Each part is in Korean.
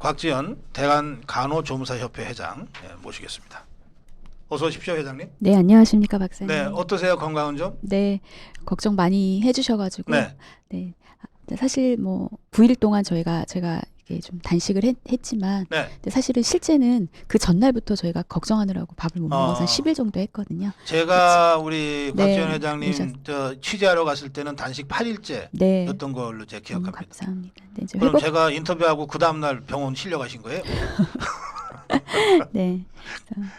곽지연 대한간호조무사협회 회장 모시겠습니다. 어서 오십시오, 회장님. 네, 안녕하십니까, 박사님. 네, 어떠세요? 건강은 좀? 네, 걱정 많이 해주셔가지고. 네. 네. 사실 뭐 9일 동안 제가 이게 좀 단식을 했지만, 네. 근데 사실은 실제는 그 전날부터 저희가 걱정하느라고 밥을 못 먹어서 한 10일 정도 했거든요. 제가 우리 곽지연 네, 회장님 취재하러 갔을 때는 단식 8일째였던 네, 걸로 제가 너무 기억합니다. 감사합니다. 네, 이제 그럼 제가 인터뷰하고 그 다음날 병원 실려가신 거예요? 네,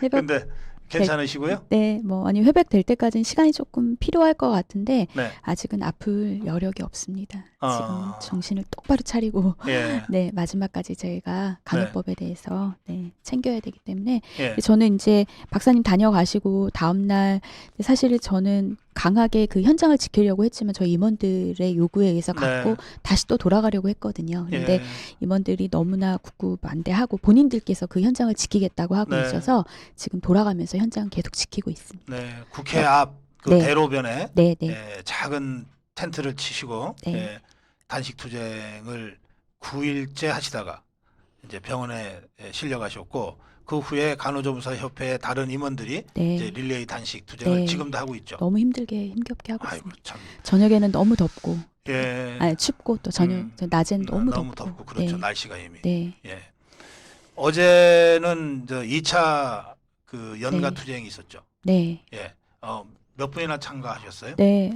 회복. 근데 괜찮으시고요? 네, 아니 회복될 때까지는 시간이 조금 필요할 것 같은데 네. 아직은 아플 여력이 없습니다. 지금 아. 정신을 똑바로 차리고 예. 네, 마지막까지 저희가 간호법에 대해서 챙겨야 되기 때문에 예. 저는 이제 박사님 다녀가시고 다음날 사실 저는 강하게 그 현장을 지키려고 했지만 저희 임원들의 요구에 의해서 갔고 다시 또 돌아가려고 했거든요. 그런데 예. 임원들이 너무나 국구만대하고 본인들께서 그 현장을 지키겠다고 하고 네. 있어서 지금 돌아가면서 현장 계속 지키고 있습니다. 네. 국회 앞 그 네. 대로변에 네, 네. 예, 작은 텐트를 치시고 네. 예, 단식 투쟁을 9일째 하시다가 이제 병원에 실려가셨고 그 후에 간호조무사협회 다른 임원들이 네. 이제 릴레이 단식 투쟁을 네. 지금도 하고 있죠. 너무 힘겹게 하고 아이고 있습니다. 참. 저녁에는 너무 덥고 예. 아니, 춥고 또 낮엔 너무 덥고 그렇죠. 네. 날씨가 이미. 네. 예. 어제는 저 2차 그 연가 네. 투쟁이 있었죠. 네. 예. 몇 분이나 참가하셨어요? 네,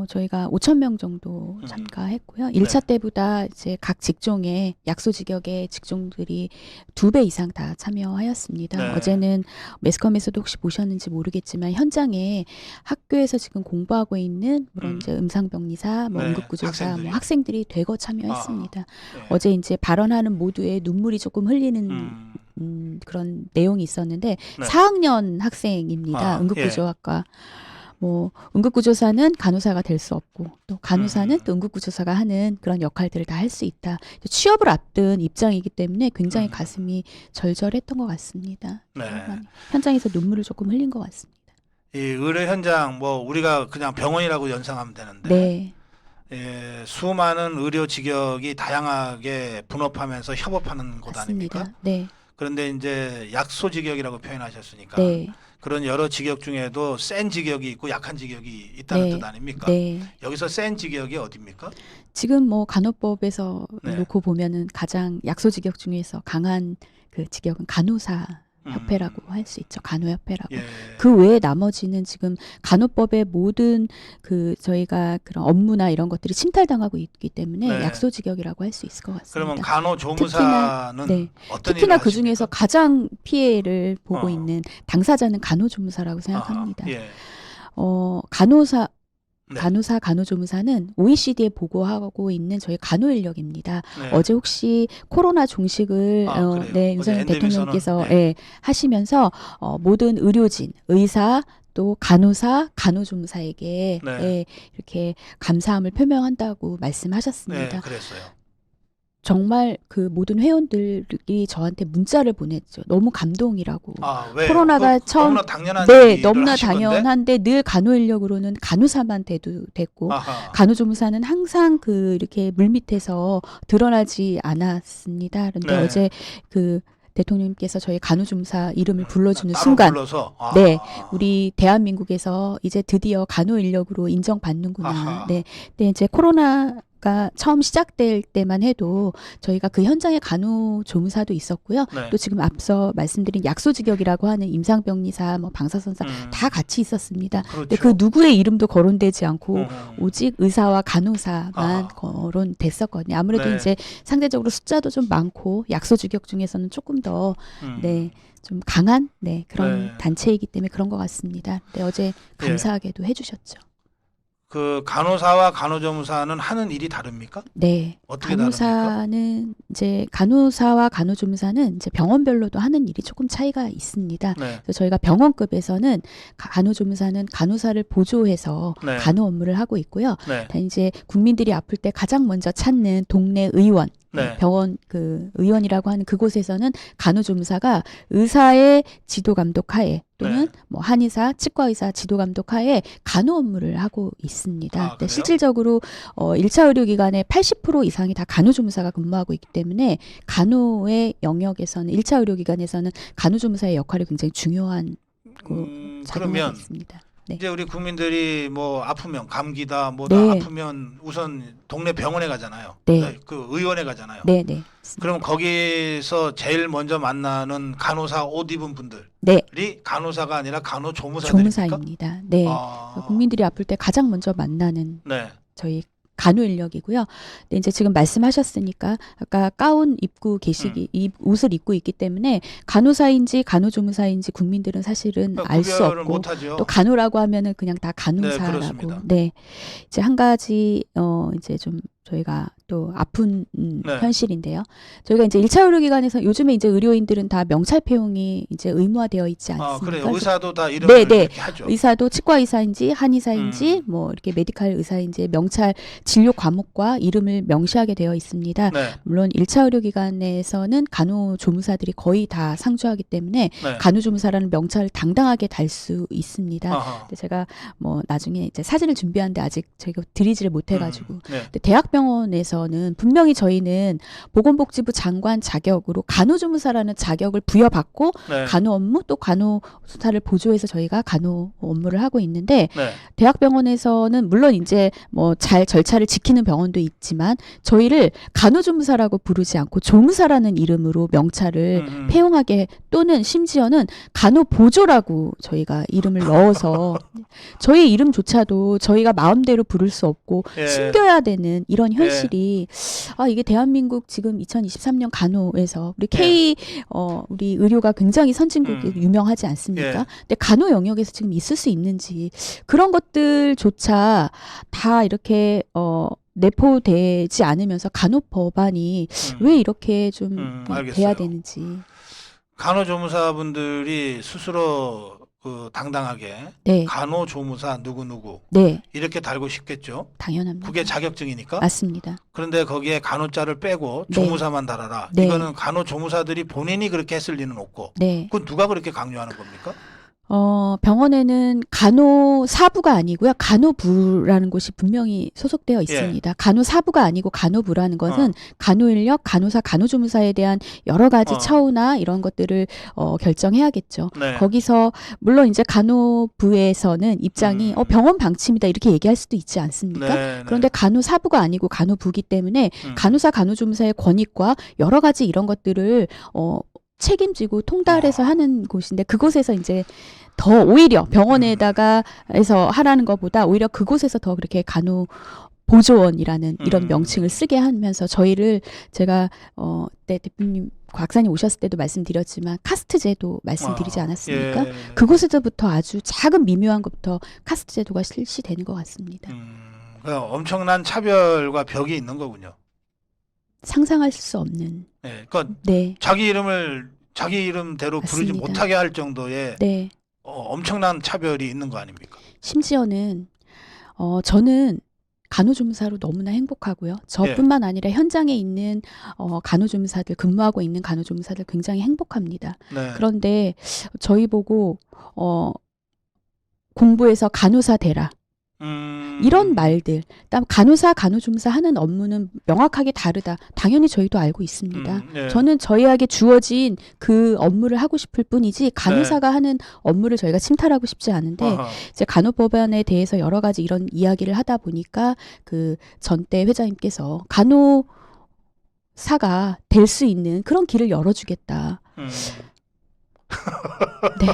저희가 5,000명 정도 참가했고요. 1차 때보다 이제 각 직종의 약소직역의 직종들이 2배 이상 다 참여하였습니다. 네. 어제는 매스컴에서도 혹시 보셨는지 모르겠지만 현장에 학교에서 지금 공부하고 있는 물론 이제 음상병리사, 네, 응급구조사, 학생들이 대거 참여했습니다. 예. 어제 이제 발언하는 모두에 눈물이 조금 흘리는 그런 내용이 있었는데 네. 4학년 학생입니다. 응급구조학과. 응급구조사는 간호사가 될 수 없고 또 간호사는 또 응급구조사가 하는 그런 역할들을 다 할 수 있다. 취업을 앞둔 입장이기 때문에 굉장히 가슴이 절절했던 것 같습니다. 네. 현장에서 눈물을 조금 흘린 것 같습니다. 이 의료 현장 우리가 그냥 병원이라고 연상하면 되는데 네. 예, 수많은 의료 직역이 다양하게 분업하면서 협업하는 곳 맞습니다. 아닙니까? 네. 그런데 이제 약소 직역이라고 표현하셨으니까 네. 그런 여러 직역 중에도 센 직역이 있고 약한 직역이 있다는 뜻 아닙니까? 네. 여기서 센 직역이 어디입니까? 지금 간호법에서 네. 놓고 보면은 가장 약소직역 중에서 강한 그 직역은 간호사 협회라고 할 수 있죠. 간호협회라고. 예. 그 외에 나머지는 지금 간호법의 모든 저희가 그런 업무나 이런 것들이 침탈당하고 있기 때문에 네. 약소직역이라고 할 수 있을 것 같습니다. 그러면 간호조무사는 네. 어떤 특히나 일을 그 중에서 하십니까? 가장 피해를 보고 있는 당사자는 간호조무사라고 생각합니다. 예. 네. 간호조무사는 OECD에 보고하고 있는 저희 간호 인력입니다. 네. 어제 혹시 코로나 종식을 그래요? 네, 어제 윤석열 대통령께서 네. 하시면서 모든 의료진, 의사, 또 간호사, 간호조무사에게 네. 이렇게 감사함을 표명한다고 말씀하셨습니다. 네, 그랬어요. 정말 그 모든 회원들이 저한테 문자를 보냈죠. 너무 감동이라고. 왜? 코로나가 처음 너무나 당연한 네, 일을 너무나 하신 건데? 당연한데 늘 간호 인력으로는 간호사만 됐고 아하. 간호조무사는 항상 이렇게 물밑에서 드러나지 않았습니다. 그런데 네. 어제 대통령님께서 저희 간호조무사 이름을 불러주는 따로 순간 불러서? 네, 우리 대한민국에서 이제 드디어 간호 인력으로 인정받는구나. 아하. 네, 근데 이제 코로나가 처음 시작될 때만 해도 저희가 그 현장에 간호조무사도 있었고요. 네. 또 지금 앞서 말씀드린 약소직역이라고 하는 임상병리사, 방사선사 다 같이 있었습니다. 그렇죠. 근데 그 누구의 이름도 거론되지 않고 음. 오직 의사와 간호사만 아하. 거론됐었거든요. 아무래도 네. 이제 상대적으로 숫자도 좀 많고 약소직역 중에서는 조금 더 좀 강한 그런 네. 단체이기 때문에 그런 것 같습니다. 근데 어제 감사하게도 해주셨죠. 그 간호사와 간호조무사는 하는 일이 다릅니까? 네. 어떻게 다릅니까? 간호사와 간호조무사는 이제 병원별로도 하는 일이 조금 차이가 있습니다. 네. 그래서 저희가 병원급에서는 간호조무사는 간호사를 보조해서 네. 간호 업무를 하고 있고요. 네. 이제 국민들이 아플 때 가장 먼저 찾는 동네 의원, 네. 병원 그 의원이라고 하는 그곳에서는 간호조무사가 의사의 지도 감독 하에 또는 네. 뭐 한의사, 치과의사 지도 감독 하에 간호 업무를 하고 있습니다. 아, 근데 그래요? 실질적으로 1차 의료기관의 80% 이상이 다 간호조무사가 근무하고 있기 때문에 간호의 영역에서는 1차 의료기관에서는 간호조무사의 역할이 굉장히 중요한 작용하고 그러면 있습니다. 네. 이제 우리 국민들이 뭐 아프면 감기다 뭐다 네. 아프면 우선 동네 병원에 가잖아요. 네. 그 의원에 가잖아요. 네, 네. 그럼 거기서 제일 먼저 만나는 간호사 옷 입은 분들이 네. 간호사가 아니라 간호조무사들입니까? 조무사입니다. 네. 아, 국민들이 아플 때 가장 먼저 만나는 네. 저희 간호 인력이고요. 근데 이제 지금 말씀하셨으니까 아까 가운 입고 계시기 이 옷을 입고 있기 때문에 간호사인지 간호조무사인지 국민들은 사실은 알 수 구별을 없고 못하죠. 또 간호라고 하면은 그냥 다 네, 간호사라고. 그렇습니다. 네. 이제 한 가지 이제 좀 저희가 또 아픈 네. 현실인데요. 저희가 이제 1차 의료기관에서 요즘에 이제 의료인들은 다 명찰 폐용이 이제 의무화되어 있지 않습니까? 그래요. 의사도 다 이름을 네. 이렇게 하죠. 의사도 치과 의사인지 한의사인지 뭐 이렇게 메디칼 의사인지 명찰 진료 과목과 이름을 명시하게 되어 있습니다. 네. 물론 1차 의료기관에서는 간호조무사들이 거의 다 상주하기 때문에 네. 간호조무사라는 명찰을 당당하게 달 수 있습니다. 아하. 근데 제가 뭐 나중에 이제 사진을 준비하는데 아직 제가 드리지를 못해가지고 네. 근데 대학병원에서는 분명히 저희는 보건복지부 장관 자격으로 간호조무사라는 자격을 부여받고 네. 간호 업무 또 간호사를 보조해서 저희가 간호 업무를 하고 있는데 네. 대학병원에서는 물론 이제 뭐 잘 절차를 지키는 병원도 있지만 저희를 간호조무사라고 부르지 않고 조무사라는 이름으로 명찰을 폐용하게 또는 심지어는 간호보조라고 저희가 이름을 넣어서 저희 이름조차도 저희가 마음대로 부를 수 없고 예. 숨겨야 되는 이런 현실이 이게 대한민국 지금 2023년 간호에서 우리 우리 의료가 굉장히 선진국이 유명하지 않습니까? 예. 근데 간호 영역에서 지금 있을 수 있는지 그런 것들조차 다 이렇게 내포되지 않으면서 간호 법안이 왜 이렇게 좀 돼야 알겠어요. 되는지. 간호조무사분들이 스스로 당당하게 네. 간호조무사 누구누구 네, 이렇게 달고 싶겠죠. 당연합니다. 그게 자격증이니까. 맞습니다. 그런데 거기에 간호자를 빼고 네. 조무사만 달아라. 네. 이거는 간호조무사들이 본인이 그렇게 했을 리는 없고. 네. 그건 누가 그렇게 강요하는 겁니까? 병원에는 간호사부가 아니고요. 간호부라는 곳이 분명히 소속되어 있습니다. 간호사부가 아니고 간호부라는 것은 간호인력, 간호사, 간호조무사에 대한 여러 가지 처우나 이런 것들을 결정해야겠죠. 네. 거기서 물론 이제 간호부에서는 입장이 병원 방침이다 이렇게 얘기할 수도 있지 않습니까? 네, 그런데 간호사부가 아니고 간호부기 때문에 간호사, 간호조무사의 권익과 여러 가지 이런 것들을 책임지고 통달해서 하는 곳인데 그곳에서 이제 더 오히려 병원에다가 해서 하라는 것보다 오히려 그곳에서 더 그렇게 간호 보조원이라는 이런 명칭을 쓰게 하면서 저희를 제가 때 대표님 곽사님 오셨을 때도 말씀드렸지만 카스트 제도 말씀드리지 않았습니까? 예. 그곳에서부터 아주 작은 미묘한 것부터 카스트 제도가 실시되는 것 같습니다. 그러니까 엄청난 차별과 벽이 있는 거군요. 상상할 수 없는. 네, 그러니까 네. 자기 이름대로 부르지 맞습니다. 못하게 할 정도의 네. 엄청난 차별이 있는 거 아닙니까? 심지어는 저는 간호조무사로 너무나 행복하고요. 저뿐만 아니라 현장에 있는 간호조무사들 근무하고 있는 간호조무사들 굉장히 행복합니다. 네. 그런데 저희 보고 공부해서 간호사 되라. 이런 말들, 그다음 간호사, 간호조무사 하는 업무는 명확하게 다르다. 당연히 저희도 알고 있습니다. 예. 저는 저희에게 주어진 그 업무를 하고 싶을 뿐이지 간호사가 하는 업무를 저희가 침탈하고 싶지 않은데 아하. 이제 간호법안에 대해서 여러 가지 이런 이야기를 하다 보니까 그 전대 회장님께서 간호사가 될 수 있는 그런 길을 열어주겠다. 네.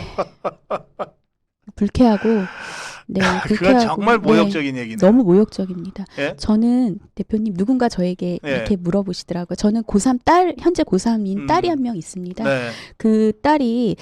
불쾌하고 네, 그건 정말 모욕적인 얘기네요. 너무 모욕적입니다. 예? 저는 대표님 누군가 저에게 예. 이렇게 물어보시더라고요. 저는 고3 딸 현재 고3인 딸이 한 명 있습니다. 네. 그 딸이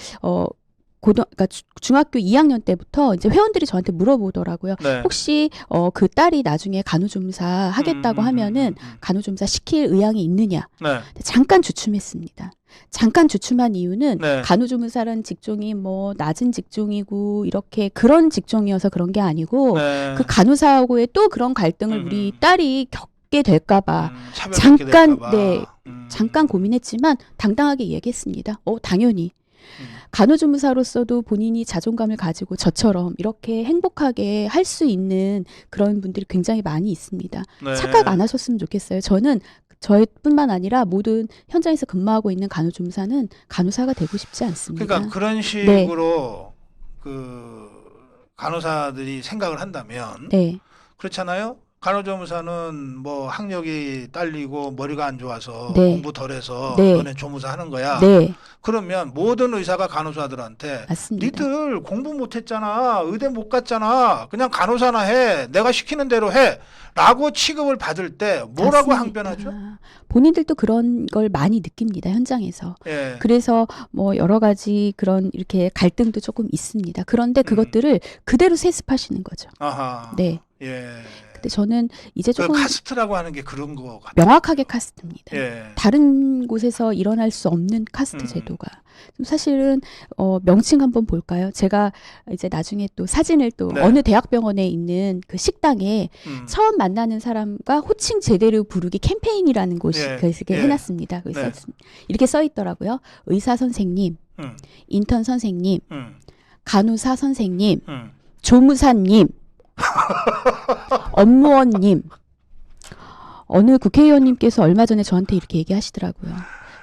그러니까 중학교 2학년 때부터 이제 회원들이 저한테 물어보더라고요. 네. 혹시 그 딸이 나중에 간호조무사 하겠다고 하면은 간호조무사 시킬 의향이 있느냐? 네. 잠깐 주춤했습니다. 잠깐 주춤한 이유는 네. 간호조무사라는 직종이 뭐 낮은 직종이고 이렇게 그런 직종이어서 그런 게 아니고 네. 그 간호사하고의 또 그런 갈등을 우리 딸이 받게 될까봐 차별받게 잠깐, 될까 봐. 네, 잠깐 고민했지만 당당하게 얘기했습니다. 당연히. 음. 간호조무사로서도 본인이 자존감을 가지고 저처럼 이렇게 행복하게 할 수 있는 그런 분들이 굉장히 많이 있습니다. 네. 착각 안 하셨으면 좋겠어요. 저는 저뿐만 아니라 모든 현장에서 근무하고 있는 간호조무사는 간호사가 되고 싶지 않습니다. 그러니까 그런 식으로 그 간호사들이 생각을 한다면 네, 그렇잖아요. 간호조무사는 뭐 학력이 딸리고 머리가 안 좋아서 네. 공부 덜해서 네. 너네 조무사 하는 거야. 네, 그러면 모든 의사가 간호사들한테 맞습니다. 니들 공부 못했잖아, 의대 못 갔잖아, 그냥 간호사나 해, 내가 시키는 대로 해 라고 취급을 받을 때 뭐라고 맞습니다. 항변하죠? 본인들도 그런 걸 많이 느낍니다, 현장에서. 예. 그래서 뭐 여러 가지 그런 이렇게 갈등도 조금 있습니다. 그런데 그것들을 그대로 세습하시는 거죠. 아하. 네. 예. 근데 저는 이제 그 조금 카스트라고 하는 게 그런 거 같아요. 명확하게 카스트입니다. 예. 다른 곳에서 일어날 수 없는 카스트 제도가. 좀 사실은 명칭 한번 볼까요? 제가 이제 나중에 또 사진을 또 네. 어느 대학병원에 있는 그 식당에 처음 만나는 사람과 호칭 제대로 부르기 캠페인이라는 곳이 예. 그래서 이렇게 예. 해놨습니다. 그래서 네. 이렇게 써 있더라고요. 의사 선생님, 음. 인턴 선생님, 음. 간호사 선생님, 음. 조무사님, 업무원님. 어느 국회의원님께서 얼마 전에 저한테 이렇게 얘기하시더라고요.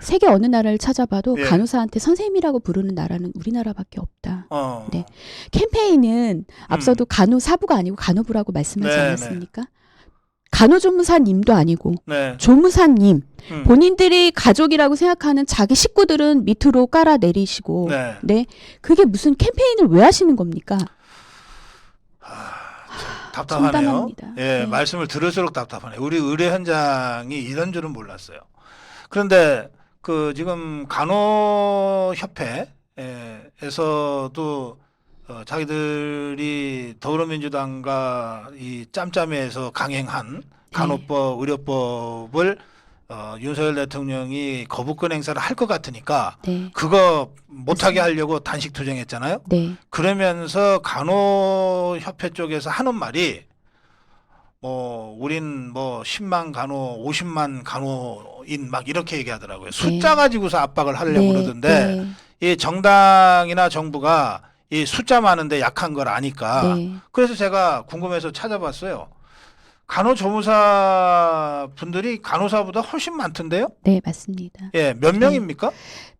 세계 어느 나라를 찾아봐도 예. 간호사한테 선생님이라고 부르는 나라는 우리나라밖에 없다. 어. 네. 캠페인은 앞서도 간호사부가 아니고 간호부라고 말씀하지 네, 않았습니까? 간호조무사님도 아니고 네. 조무사님, 음. 본인들이 가족이라고 생각하는 자기 식구들은 밑으로 깔아 내리시고, 네. 네, 그게 무슨 캠페인을 왜 하시는 겁니까? 답답하네요. 참담합니다. 예, 네. 말씀을 들을수록 답답하네요. 우리 의료 현장이 이런 줄은 몰랐어요. 그런데 그 지금 간호협회에서도 자기들이 더불어민주당과 이 짬짬이에서 강행한 간호법, 의료법을 윤석열 대통령이 거부권 행사를 할 것 같으니까 네, 그거 못하게 하려고 단식 투쟁했잖아요. 네, 그러면서 간호협회 쪽에서 하는 말이 우린 10만 간호, 50만 간호인 막 이렇게 얘기하더라고요. 숫자 가지고서 압박을 하려고 네, 그러던데 이 정당이나 정부가 이 숫자 많은데 약한 걸 아니까 네. 그래서 제가 궁금해서 찾아봤어요. 간호조무사 분들이 간호사보다 훨씬 많던데요? 네, 맞습니다. 예, 몇 명입니까?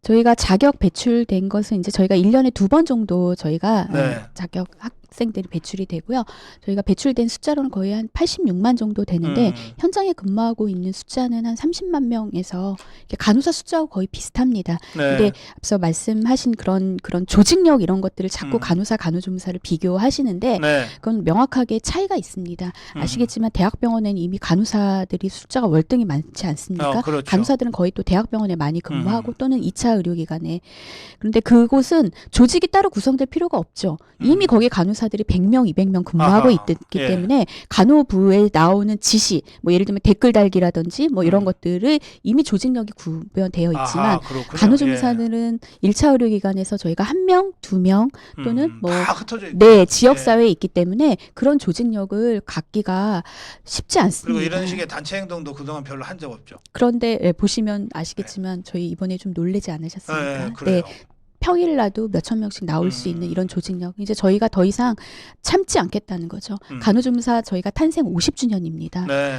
저희가 자격 배출된 것은 이제 저희가 1년에 2번 정도 저희가 네. 자격 학생들이 배출이 되고요. 저희가 배출된 숫자로는 거의 한 86만 정도 되는데 현장에 근무하고 있는 숫자는 한 30만 명에서 이렇게 간호사 숫자하고 거의 비슷합니다. 네. 근데 앞서 말씀하신 그런 조직력 이런 것들을 자꾸 음. 간호사, 간호조무사를 비교하시는데 네. 그건 명확하게 차이가 있습니다. 아시겠지만 대학병원에는 이미 간호사들이 숫자가 월등히 많지 않습니까? 그렇죠. 간호사들은 거의 또 대학병원에 많이 근무하고 또는 2차 의료기관에. 그런데 그곳은 조직이 따로 구성될 필요가 없죠. 이미 거기에 간호사들이 100명, 200명 근무하고 아하. 있기 예. 때문에 간호부에 나오는 지시, 뭐 예를 들면 댓글 달기라든지 뭐 이런 것들을 이미 조직력이 구별되어 있지만 아하, 그렇군요. 간호조무사들은 1차 의료기관에서 저희가 1명, 2명 또는 뭐 다 흩어져 있고. 네, 지역사회에 있기 때문에 그런 조직력을 갖기가 쉽지 않습니다. 그리고 이런 식의 단체 행동도 그동안 별로 한 적 없죠. 그런데 보시면 아시겠지만 저희 이번에 좀 놀라지 않으셨습니까? 네, 그래요. 평일날도 몇천 명씩 나올 수 있는 이런 조직력. 이제 저희가 더 이상 참지 않겠다는 거죠. 간호조무사 저희가 탄생 50주년입니다. 네.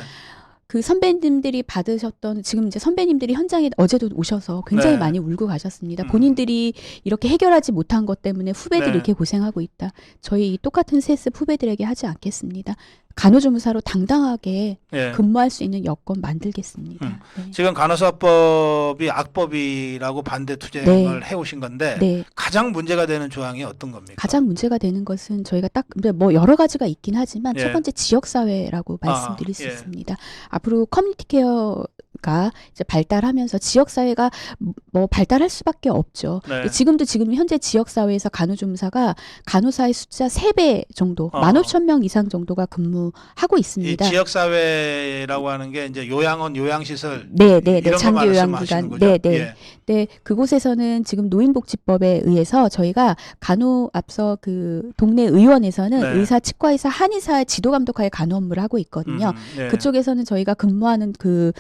그 선배님들이 받으셨던 지금 이제 선배님들이 현장에 어제도 오셔서 굉장히 네. 많이 울고 가셨습니다. 본인들이 이렇게 해결하지 못한 것 때문에 후배들이 네. 이렇게 고생하고 있다. 저희 이 똑같은 세습 후배들에게 하지 않겠습니다. 간호조무사로 당당하게 예. 근무할 수 있는 여건 만들겠습니다. 네. 지금 간호사법이 악법이라고 반대 투쟁을 해오신 건데 네. 가장 문제가 되는 조항이 어떤 겁니까? 가장 문제가 되는 것은 저희가 딱 근데 뭐 여러 가지가 있긴 하지만 예. 첫 번째 지역 사회라고 말씀드릴 수 예. 있습니다. 앞으로 커뮤니티 케어 가 이제 발달하면서 지역 사회가 뭐 발달할 수밖에 없죠. 네. 지금 현재 지역 사회에서 간호조무사가 간호사의 숫자 3배 정도, 15,000명 이상 정도가 근무하고 이 있습니다. 지역 사회라고 하는 게 이제 요양원, 요양시설 네, 이런 거 장기 요양기관, 말씀하시는 거죠? 네. 예. 네, 그곳에서는 지금 노인복지법에 의해서 저희가 앞서 그 동네 의원에서는 네. 의사, 치과의사, 한의사 지도 감독하에 간호 업무를 하고 있거든요. 네. 그쪽에서는 저희가 근무하는 그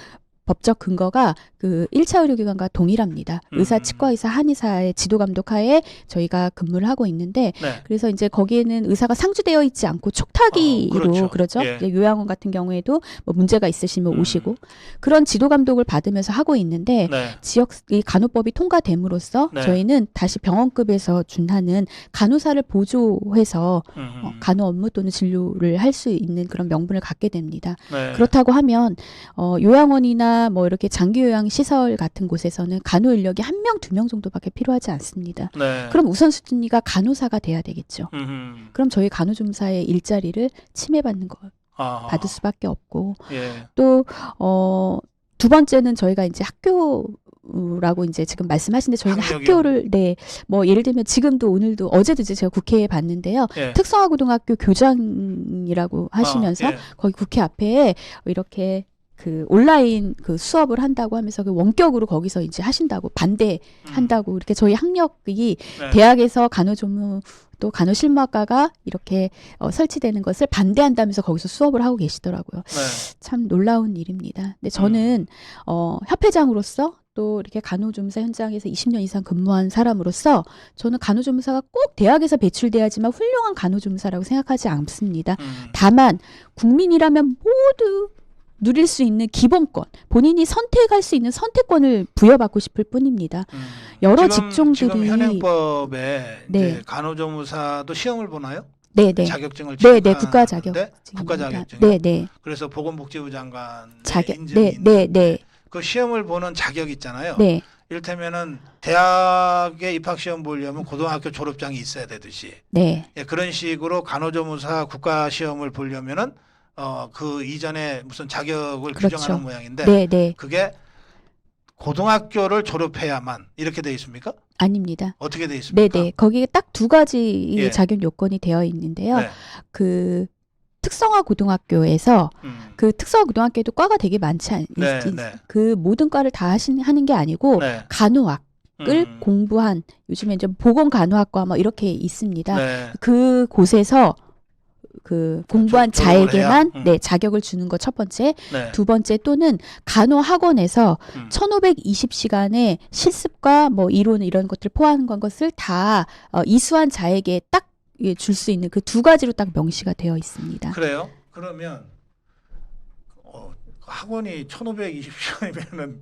법적 근거가 그 1차 의료기관과 동일합니다. 의사, 치과의사, 한의사의 지도 감독하에 저희가 근무를 하고 있는데 네. 그래서 이제 거기에는 의사가 상주되어 있지 않고 촉탁이로 그렇죠. 그러죠. 예. 이제 요양원 같은 경우에도 뭐 문제가 있으시면 오시고 그런 지도 감독을 받으면서 하고 있는데 네. 지역 이 간호법이 통과됨으로써 네. 저희는 다시 병원급에서 준하는 간호사를 보조해서 간호 업무 또는 진료를 할 수 있는 그런 명분을 갖게 됩니다. 네. 그렇다고 하면 요양원이나 뭐 이렇게 장기 요양 시설 같은 곳에서는 간호 인력이 1명, 2명 정도밖에 필요하지 않습니다. 네. 그럼 우선순위가 간호사가 돼야 되겠죠. 음흠. 그럼 저희 간호조무사의 일자리를 침해받는 거 아하. 받을 수밖에 없고 예. 또 두 번째는 저희가 이제 학교라고 이제 지금 말씀하신데 저희는 학력이요? 학교를 뭐 예를 들면 지금도 오늘도 어제도 이제 제가 국회에 봤는데요. 예. 특성화고등학교 교장이라고 하시면서 예. 거기 국회 앞에 이렇게 그 온라인 그 수업을 한다고 하면서 그 원격으로 거기서 이제 하신다고 반대한다고 이렇게 저희 학력이 네. 대학에서 간호조무 또 간호실무학과가 이렇게 설치되는 것을 반대한다면서 거기서 수업을 하고 계시더라고요. 네. 참 놀라운 일입니다. 근데 저는 협회장으로서 또 이렇게 간호조무사 현장에서 20년 이상 근무한 사람으로서 저는 간호조무사가 꼭 대학에서 배출돼야지만 훌륭한 간호조무사라고 생각하지 않습니다. 다만 국민이라면 모두 누릴 수 있는 기본권, 본인이 선택할 수 있는 선택권을 부여받고 싶을 뿐입니다. 여러 직종들이 지금 현행법에 네. 이제 간호조무사도 시험을 보나요? 네네. 자격증을 네네. 취득하는데 국가 자격증. 국가 자격증. 네네. 그래서 보건복지부 장관 자격. 인증이 네네네. 네. 그 시험을 보는 자격 있잖아요. 네. 이를테면은 대학에 입학 시험 보려면 고등학교 졸업장이 있어야 되듯이 네. 예, 그런 식으로 간호조무사 국가 시험을 보려면은 그 이전에 무슨 자격을 그렇죠. 규정하는 모양인데 네네. 그게 고등학교를 졸업해야만 이렇게 돼 있습니까? 아닙니다. 어떻게 돼 있습니까? 네네. 거기에 딱 2가지 예. 자격 요건이 되어 있는데요. 네. 그 특성화 고등학교에서 그 특성화 고등학교에도 과가 되게 많지 네, 네. 그 모든 과를 다 하는 게 아니고 네. 간호학을 공부한 요즘에 이제 보건간호학과 뭐 이렇게 있습니다. 네. 그 곳에서 그 공부한 졸업을 자에게만 해야? 네, 자격을 주는 것 첫 번째. 네. 두 번째 또는 간호학원에서 1520시간의 실습과 뭐 이론 이런 것들 포함한 것을 다 이수한 자에게 딱 줄 수 있는 그 2가지로 딱 명시가 되어 있습니다. 그래요? 그러면 학원이 1520시간이면은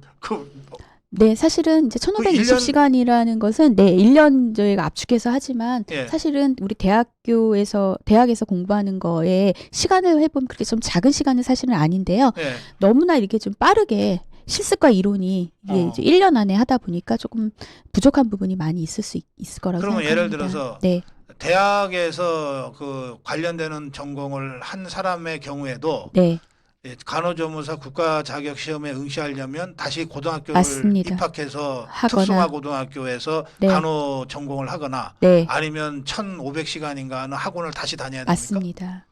네, 사실은 이제 1년 1520시간이라는 것은 1년 저희가 압축해서 하지만 예. 사실은 우리 대학에서 공부하는 거에 시간을 해보면 그렇게 좀 작은 시간은 사실은 아닌데요. 예. 너무나 이렇게 좀 빠르게 실습과 이론이 이게 이제 1년 안에 하다 보니까 조금 부족한 부분이 많이 있을 거라고 그러면 생각합니다. 예를 들어서 네. 대학에서 그 관련되는 전공을 한 사람의 경우에도 네. 간호조무사 국가 자격 시험에 응시하려면 다시 고등학교를 맞습니다. 입학해서 하거나. 특성화 고등학교에서 네. 간호 전공을 하거나 네. 아니면 1500시간인가 하는 학원을 다시 다녀야 됩니까? 맞습니다.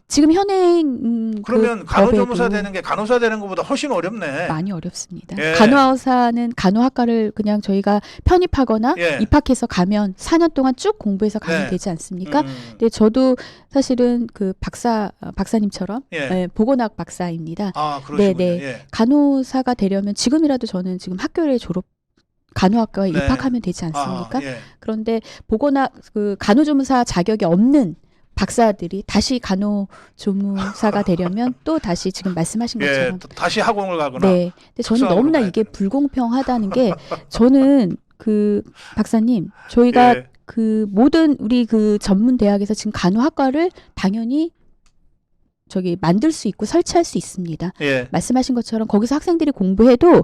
지금 현행 그러면 그 간호조무사 법에도 되는 게 간호사 되는 것보다 훨씬 어렵네. 많이 어렵습니다. 예. 간호사는 간호학과를 그냥 저희가 편입하거나 예. 입학해서 가면 4년 동안 쭉 공부해서 가면 네. 되지 않습니까? 근데 저도 사실은 그 박사님처럼 예. 보건학 박사입니다. 아, 그러시군요. 네네. 예. 간호사가 되려면 지금이라도 저는 지금 학교를 간호학과에 네. 입학하면 되지 않습니까? 아, 예. 그런데 보건학 그 간호조무사 자격이 없는 박사들이 다시 간호조무사가 되려면 또 다시 지금 말씀하신 예, 것처럼 다시 학원을 가거나. 네. 근데 저는 특성화로 너무나 가야 이게 되는. 불공평하다는 게 저는 그 박사님 저희가 예. 그 모든 우리 그 전문 대학에서 지금 간호학과를 당연히 만들 수 있고 설치할 수 있습니다. 예. 말씀하신 것처럼 거기서 학생들이 공부해도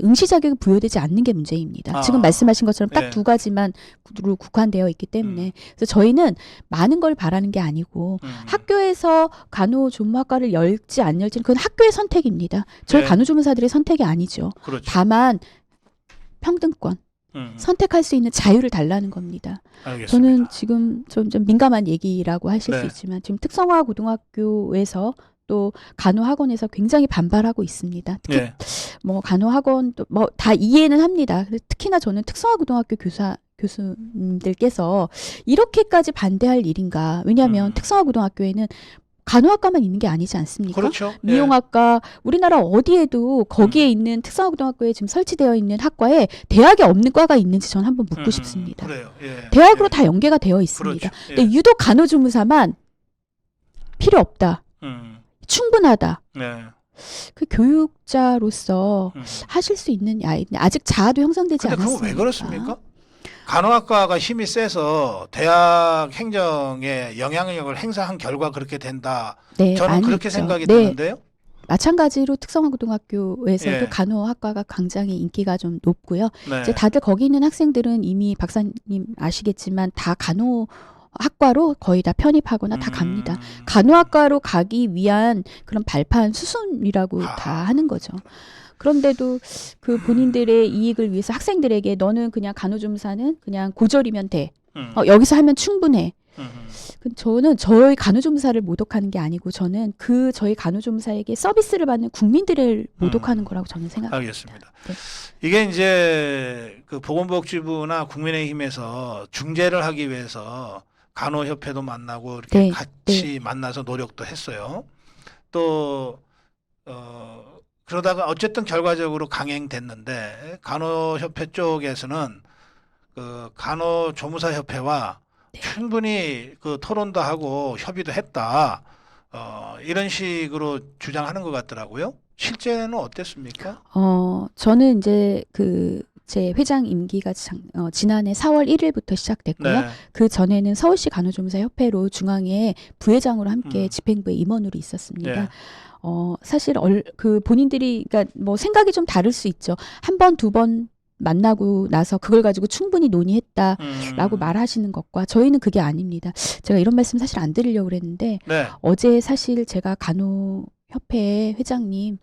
응시 자격이 부여되지 않는 게 문제입니다. 아. 지금 말씀하신 것처럼 딱 예. 2가지만로 국한되어 있기 때문에 그래서 저희는 많은 걸 바라는 게 아니고 학교에 학교에서 간호조무학과를 열지 안 열지는 그건 학교의 선택입니다. 저희 네. 간호조무사들의 선택이 아니죠. 그렇죠. 다만 평등권, 선택할 수 있는 자유를 달라는 겁니다. 알겠습니다. 저는 지금 좀 민감한 얘기라고 하실 네. 수 있지만 지금 특성화 고등학교에서 또 간호학원에서 굉장히 반발하고 있습니다. 특히 예. 뭐 간호학원 뭐 다 이해는 합니다. 특히나 저는 특성화 고등학교 교수님들께서 이렇게까지 반대할 일인가? 왜냐하면 특성화 고등학교에는 간호학과만 있는 게 아니지 않습니까? 그렇죠. 미용학과 우리나라 어디에도 거기에 있는 특성화 고등학교에 지금 설치되어 있는 학과에 대학에 없는 과가 있는지 저는 한번 묻고 싶습니다. 그래요. 예. 대학으로 예. 다 연계가 되어 있습니다. 그렇죠. 예. 근데 유독 간호조무사만 필요 없다. 충분하다. 네. 그 교육자로서 음. 하실 수 있는 아직 자아도 형성되지 근데 않았습니다. 그거 왜 그렇습니까? 간호학과가 힘이 세서 대학 행정에 영향력을 행사한 결과 그렇게 된다. 네, 저는 많이 그렇게 있죠. 생각이 네, 드는데요. 마찬가지로 특성화고등학교에서도 예. 간호학과가 굉장히 인기가 좀 높고요. 네. 이제 다들 거기 있는 학생들은 이미 박사님 아시겠지만 다 간호학과로 거의 다 편입하거나 다 갑니다. 간호학과로 가기 위한 그런 발판 수순이라고 다 하는 거죠. 그런데도 그 본인들의 이익을 위해서 학생들에게 너는 그냥 간호조무사는 그냥 고졸이면 돼. 여기서 하면 충분해. 저는 저희 간호조무사를 모독하는 게 아니고 저는 저희 간호조무사에게 서비스를 받는 국민들을 모독하는 거라고 저는 생각합니다. 알겠습니다. 네. 이게 이제 그 보건복지부나 국민의힘에서 중재를 하기 위해서 간호협회도 만나고 이렇게 네, 같이 만나서 노력도 했어요. 또 그러다가 어쨌든 결과적으로 강행됐는데 간호협회 쪽에서는 그 간호조무사협회와 충분히 그 토론도 하고 협의도 했다. 이런 식으로 주장하는 것 같더라고요. 실제는 어땠습니까? 저는 이제 제 회장 임기가 지난해 4월 1일부터 시작됐고요. 네. 그 전에는 서울시 간호조무사 협회로 중앙에 부회장으로 함께 집행부에 임원으로 있었습니다. 예. 사실 그 본인들이 그러니까 뭐 생각이 좀 다를 수 있죠. 한 번, 두 번 만나고 나서 그걸 가지고 충분히 논의했다라고 말하시는 것과 저희는 그게 아닙니다. 제가 이런 말씀 사실 안 드리려고 그랬는데 네. 어제 사실 제가 간호협회 회장님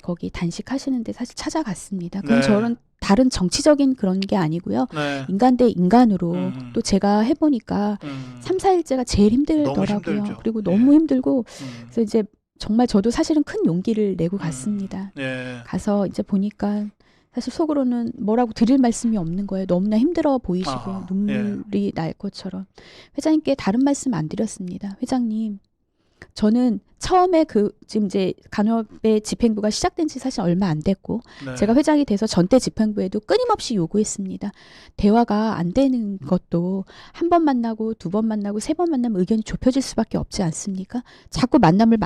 거기 단식하시는데 사실 찾아갔습니다. 그건 네. 저는 다른 정치적인 그런 게 아니고요. 네. 인간 대 인간으로 또 제가 해보니까 3, 4일째가 제일 힘들더라고요. 힘들죠. 그리고 예. 너무 힘들고 그래서 이제 정말 저도 사실은 큰 용기를 내고 갔습니다. 예. 가서 이제 보니까 사실 속으로는 뭐라고 드릴 말씀이 없는 거예요. 너무나 힘들어 보이시고 아하, 눈물이 날 것처럼. 회장님께 다른 말씀 안 드렸습니다. 회장님, 저는 처음에 지금 이제 간호업의 집행부가 시작된 지 사실 얼마 안 됐고 네. 제가 회장이 돼서 전대 집행부에도 끊임없이 요구했습니다. 대화가 안 되는 것도 한 번 만나고 두 번 만나고 세 번 만나면 의견이 좁혀질 수밖에 없지 않습니까? 자꾸 만남을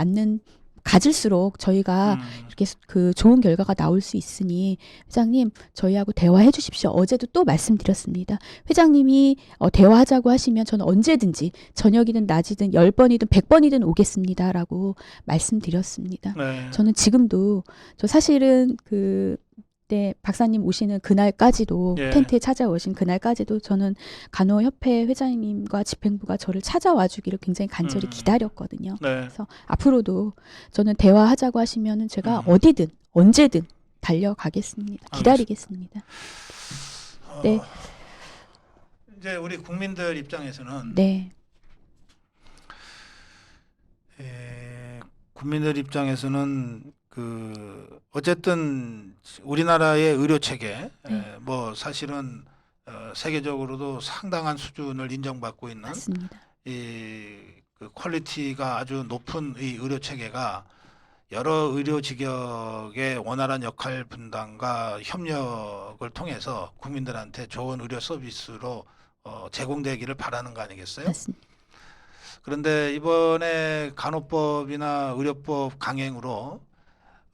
가질수록 저희가 이렇게 그 좋은 결과가 나올 수 있으니 회장님 저희하고 대화해 주십시오. 어제도 또 말씀드렸습니다. 회장님이 대화하자고 하시면 저는 언제든지 저녁이든 낮이든 10번이든 100번이든 오겠습니다라고 말씀드렸습니다. 네. 저는 지금도 저 사실은 그때 박사님 오시는 그날까지도 예. 텐트에 찾아오신 그날까지도 저는 간호협회 회장님과 집행부가 저를 찾아와 주기를 굉장히 간절히 기다렸거든요. 네. 그래서 앞으로도 저는 대화하자고 하시면은 제가 어디든 언제든 달려가겠습니다. 기다리겠습니다. 네. 이제 우리 국민들 입장에서는 네. 국민들 입장에서는 어쨌든 우리나라의 의료 체계 뭐 사실은 세계적으로도 상당한 수준을 인정받고 있는 맞습니다. 그 퀄리티가 아주 높은 이 의료 체계가 여러 의료 직역의 원활한 역할 분담과 협력을 통해서 국민들한테 좋은 의료 서비스로 제공되기를 바라는 거 아니겠어요? 맞습니다. 그런데 이번에 간호법이나 의료법 강행으로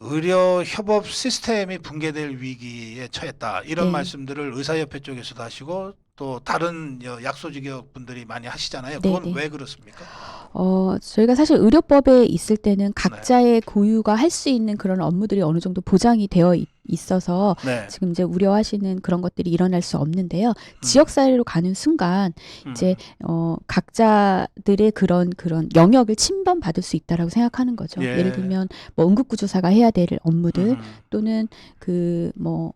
의료 협업 시스템이 붕괴될 위기에 처했다. 이런 네. 말씀들을 의사협회 쪽에서도 하시고 또 다른 약소직역 분들이 많이 하시잖아요. 그건 네, 네. 왜 그렇습니까? 저희가 사실 의료법에 있을 때는 각자의 고유가 할 수 있는 그런 업무들이 어느 정도 보장이 되어 있어서 네. 지금 이제 우려하시는 그런 것들이 일어날 수 없는데요. 지역사회로 가는 순간 이제 각자들의 그런 영역을 침범받을 수 있다라고 생각하는 거죠. 예. 예를 들면 뭐 응급구조사가 해야 될 업무들 음. 또는 그 뭐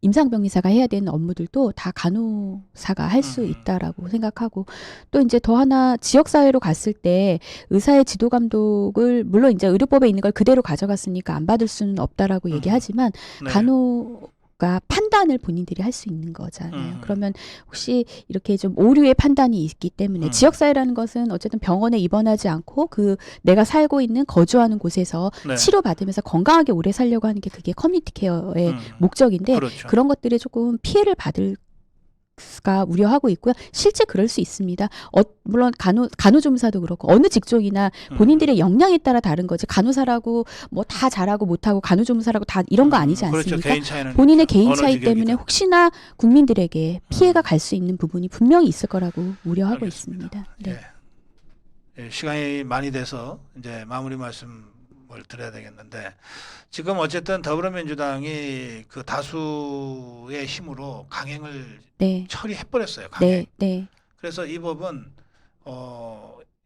임상병리사가 해야 되는 업무들도 다 간호사가 할 수 있다라고 생각하고 또 이제 더 하나 지역사회로 갔을 때 의사의 지도 감독을 물론 이제 의료법에 있는 걸 그대로 가져갔으니까 안 받을 수는 없다라고 얘기하지만 네. 간호가 판단을 본인들이 할 수 있는 거잖아요. 그러면 혹시 이렇게 좀 오류의 판단이 있기 때문에 지역사회라는 것은 어쨌든 병원에 입원하지 않고 그 내가 살고 있는 거주하는 곳에서 네. 치료받으면서 건강하게 오래 살려고 하는 게 그게 커뮤니티 케어의 목적인데 그렇죠. 그런 것들이 조금 피해를 받을까 우려하고 있고요. 실제 그럴 수 있습니다. 물론 간호조무사도 그렇고 어느 직종이나 본인들의 역량에 따라 다른 거지 간호사라고 뭐 다 잘하고 못하고 간호조무사라고 다 이런 거 아니지 않습니까? 그렇죠. 개인 차이는 본인의 있죠. 개인 어느 차이 직역이든. 때문에 혹시나 국민들에게 피해가 갈 수 있는 부분이 분명히 있을 거라고 우려하고 알겠습니다. 있습니다. 네. 예. 예, 시간이 많이 돼서 이제 마무리 말씀을 드려야 되겠는데 지금 어쨌든 더불어민주당이 그 다수의 힘으로 강행을 네. 처리해버렸어요. 강행. 네. 네. 그래서 이 법은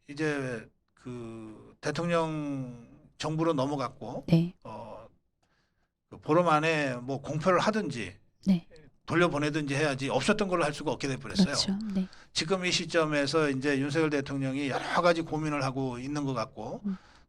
이제 그 대통령 정부로 넘어갔고 네. 그 보름 안에 뭐 공표를 하든지 네. 돌려보내든지 해야지 없었던 걸로 할 수가 없게 돼버렸어요. 그렇죠. 네. 지금 이 시점에서 이제 윤석열 대통령이 여러 가지 고민을 하고 있는 것 같고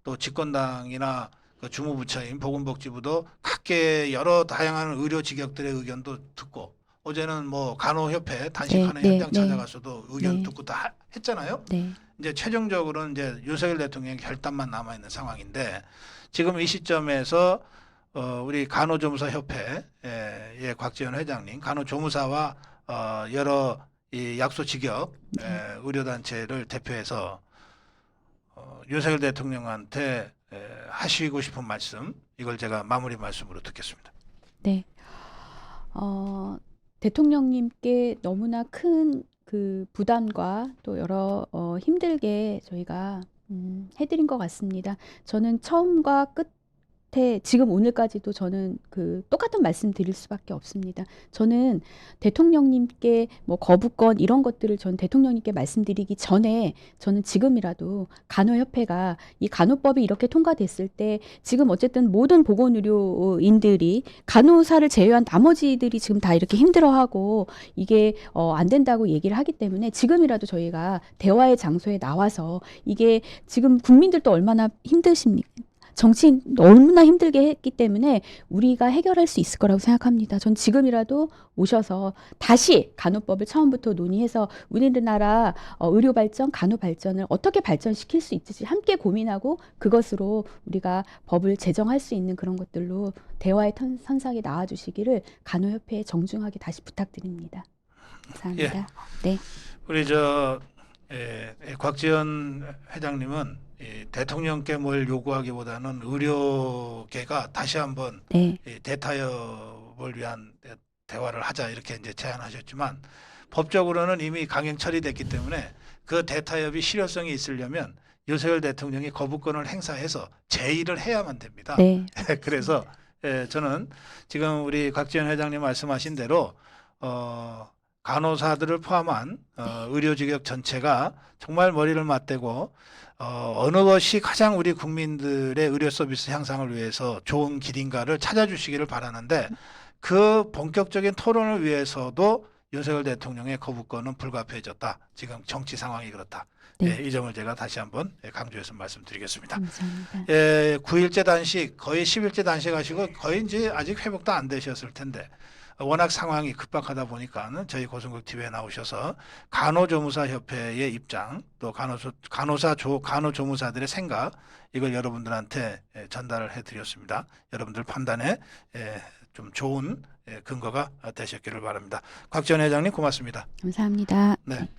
또 집권당이나 그 주무부처인 보건복지부도 각계 여러 다양한 의료 직역들의 의견도 듣고 어제는 뭐 간호협회 단식하는 네, 현장 네, 찾아가서도 의견 네. 듣고 다 했잖아요. 네. 이제 최종적으로는 이제 윤석열 대통령의 결단만 남아 있는 상황인데 지금 이 시점에서 우리 간호조무사 협회의 곽지연 회장님, 간호조무사와 여러 이 약소 직역 의료단체를 대표해서 윤석열 대통령한테 하시고 싶은 말씀 이걸 제가 마무리 말씀으로 듣겠습니다. 네. 대통령님께 너무나 큰 그 부담과 또 여러 힘들게 저희가 해드린 것 같습니다. 저는 처음과 끝에 지금 오늘까지도 저는 그 똑같은 말씀 드릴 수밖에 없습니다. 저는 대통령님께 뭐 거부권 이런 것들을 전 대통령님께 말씀드리기 전에 저는 지금이라도 간호협회가 이 간호법이 이렇게 통과됐을 때 지금 어쨌든 모든 보건의료인들이 간호사를 제외한 나머지들이 지금 다 이렇게 힘들어하고 이게 안 된다고 얘기를 하기 때문에 지금이라도 저희가 대화의 장소에 나와서 이게 지금 국민들도 얼마나 힘드십니까? 정치인 너무나 힘들게 했기 때문에 우리가 해결할 수 있을 거라고 생각합니다. 전 지금이라도 오셔서 다시 간호법을 처음부터 논의해서 우리나라 의료 발전, 간호 발전을 어떻게 발전시킬 수 있을지 함께 고민하고 그것으로 우리가 법을 제정할 수 있는 그런 것들로 대화의 선상에 나와주시기를 간호협회에 정중하게 다시 부탁드립니다. 감사합니다. 예. 네. 우리 곽지연 회장님은 이 대통령께 뭘 요구하기보다는 의료계가 다시 한번 네. 이 대타협을 위한 대화를 하자 이렇게 이제 제안하셨지만 법적으로는 이미 강행 처리됐기 때문에 그 대타협이 실효성이 있으려면 윤석열 대통령이 거부권을 행사해서 제의를 해야만 됩니다. 네. 그래서 저는 지금 우리 곽지연 회장님 말씀하신 대로 간호사들을 포함한 의료직역 전체가 정말 머리를 맞대고 어느 것이 가장 우리 국민들의 의료 서비스 향상을 위해서 좋은 길인가를 찾아주시기를 바라는데 그 본격적인 토론을 위해서도 윤석열 대통령의 거부권은 불가피해졌다. 지금 정치 상황이 그렇다. 네. 이 점을 제가 다시 한번 강조해서 말씀드리겠습니다. 감사합니다. 9일째 단식, 거의 10일째 단식하시고 거의 이제 아직 회복도 안 되셨을 텐데 워낙 상황이 급박하다 보니까는 저희 고성국 TV에 나오셔서 간호조무사 협회의 입장 또 간호조무사들의 생각 이걸 여러분들한테 전달을 해드렸습니다. 여러분들 판단에 좀 좋은 근거가 되셨기를 바랍니다. 곽지연 회장님 고맙습니다. 감사합니다. 네.